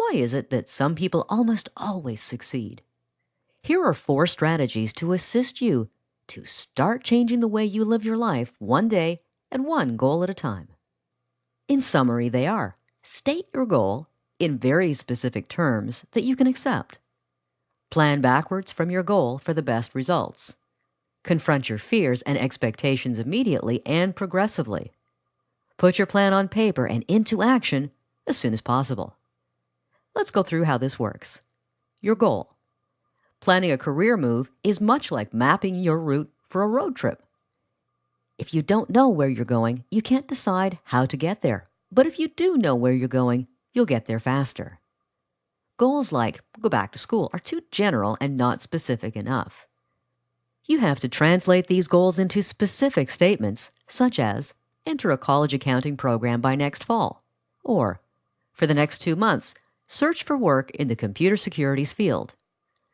Why is it that some people almost always succeed? Here are 4 strategies to assist you to start changing the way you live your life one day and one goal at a time. In summary, they are: state your goal in very specific terms that you can accept. Plan backwards from your goal for the best results. Confront your fears and expectations immediately and progressively. Put your plan on paper and into action as soon as possible. Let's go through how this works. Your goal. Planning a career move is much like mapping your route for a road trip. If you don't know where you're going, you can't decide how to get there. But if you do know where you're going, you'll get there faster. Goals like go back to school are too general and not specific enough. You have to translate these goals into specific statements, such as enter a college accounting program by next fall, or for the next 2 months, search for work in the computer securities field.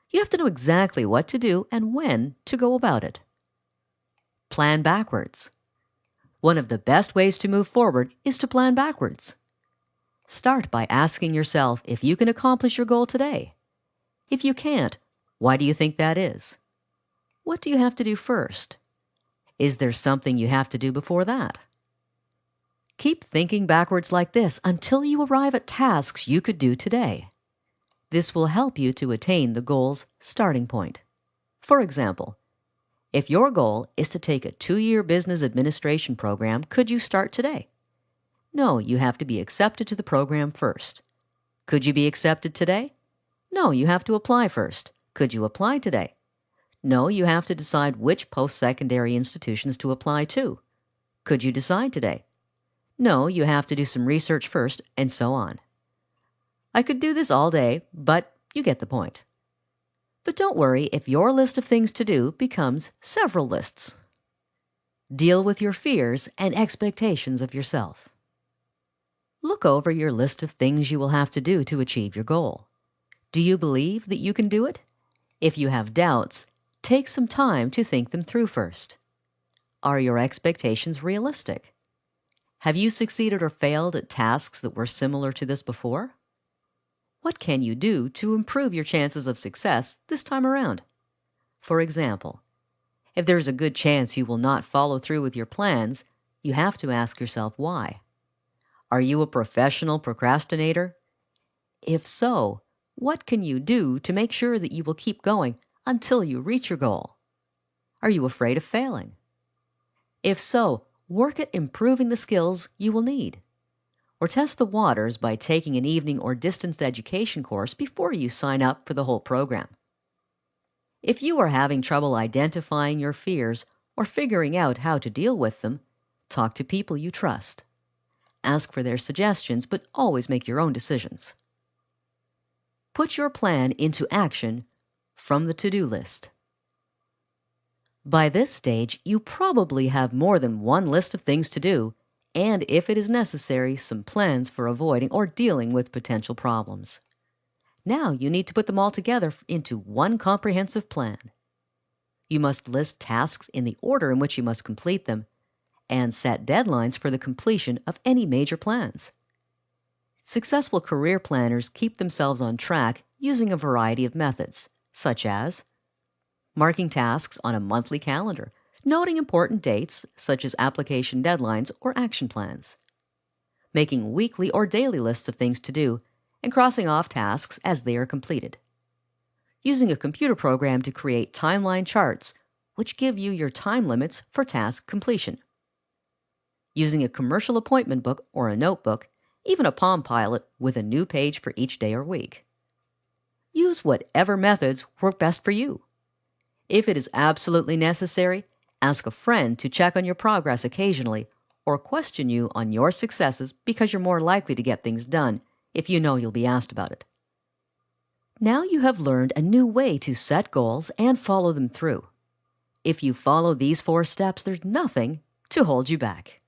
You have to know exactly what to do and when to go about it. Plan backwards. One of the best ways to move forward is to plan backwards. Start by asking yourself if you can accomplish your goal today. If you can't, why do you think that is? What do you have to do first? Is there something you have to do before that? Keep thinking backwards like this until you arrive at tasks you could do today. This will help you to attain the goal's starting point. For example, if your goal is to take a 2-year business administration program, could you start today? No, you have to be accepted to the program first. Could you be accepted today? No, you have to apply first. Could you apply today? No, you have to decide which post-secondary institutions to apply to. Could you decide today? No, you have to do some research first, and so on. I could do this all day, but you get the point. But don't worry if your list of things to do becomes several lists. Deal with your fears and expectations of yourself. Look over your list of things you will have to do to achieve your goal. Do you believe that you can do it? If you have doubts, take some time to think them through first. Are your expectations realistic? Have you succeeded or failed at tasks that were similar to this before? What can you do to improve your chances of success this time around? For example, if there's a good chance you will not follow through with your plans, you have to ask yourself why. Are you a professional procrastinator? If so, what can you do to make sure that you will keep going until you reach your goal? Are you afraid of failing? If so, work at improving the skills you will need. Or test the waters by taking an evening or distance education course before you sign up for the whole program. If you are having trouble identifying your fears or figuring out how to deal with them, talk to people you trust. Ask for their suggestions, but always make your own decisions. Put your plan into action from the to-do list. By this stage, you probably have more than one list of things to do, and if it is necessary, some plans for avoiding or dealing with potential problems. Now you need to put them all together into one comprehensive plan. You must list tasks in the order in which you must complete them, and set deadlines for the completion of any major plans. Successful career planners keep themselves on track using a variety of methods, such as marking tasks on a monthly calendar, noting important dates, such as application deadlines or action plans, making weekly or daily lists of things to do, and crossing off tasks as they are completed, using a computer program to create timeline charts, which give you your time limits for task completion, using a commercial appointment book or a notebook, even a Palm Pilot with a new page for each day or week. Use whatever methods work best for you. If it is absolutely necessary, ask a friend to check on your progress occasionally or question you on your successes because you're more likely to get things done if you know you'll be asked about it. Now you have learned a new way to set goals and follow them through. If you follow these 4 steps, there's nothing to hold you back.